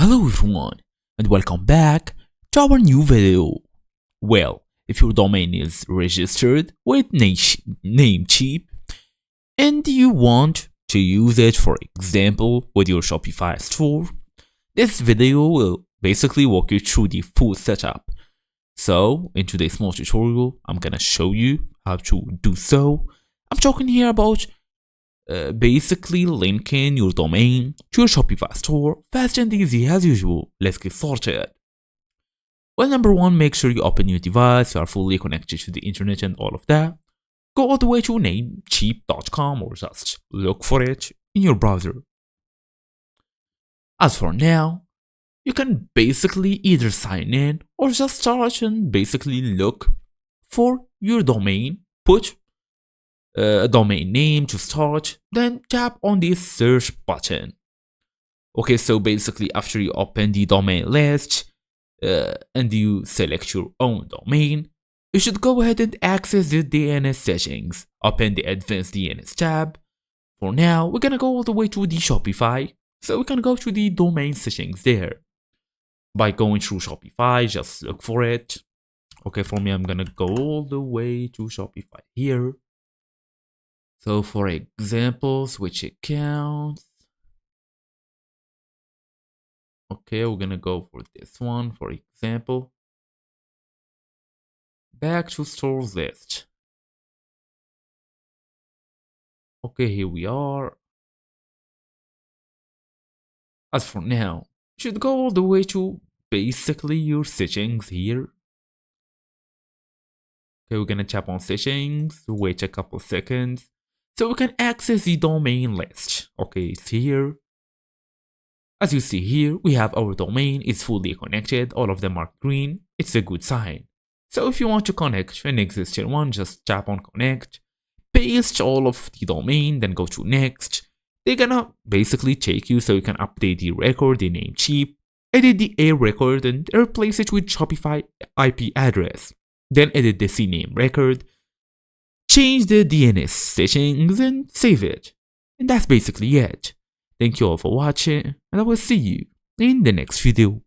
Hello everyone and welcome back to our new video. Well, if your domain is registered with Namecheap and you want to use it, for example, with your Shopify store, this video will basically walk you through the full setup. So, in today's small tutorial, I'm gonna show you how to do so. I'm talking here about basically linking your domain to your Shopify store fast and easy as usual. Let's get started. Well, number one, make sure you open your device, you are fully connected to the internet and all of that. Go all the way to namecheap.com or just look for it in your browser. As for now, you can basically either sign in or just start and basically look for your domain, put a domain name to start, then tap on the search button. Okay, so basically after you open the domain list and you select your own domain, you should go ahead and access the DNS settings. Open the advanced DNS tab. For now, we're gonna go all the way to the Shopify, so we can go to the domain settings there. By going through Shopify, just look for it. Okay, for me, I'm gonna go all the way to Shopify here. So for example, switch accounts. Okay, we're gonna go for this one, for example. Back to stores list. Okay, here we are. As for now, you should go all the way to basically your settings here. Okay, we're gonna tap on settings, wait a couple seconds, so we can access the domain list. Okay, it's here. As you see here, we have our domain, it's fully connected, all of them are green, it's a good sign. So if you want to connect an existing one, just tap on connect, paste all of the domain, then go to next. They're gonna basically take you so you can update the record, the Namecheap, edit the A record and replace it with Shopify IP address. Then edit the CNAME record, change the DNS settings and save it. And that's basically it. Thank you all for watching and I will see you in the next video.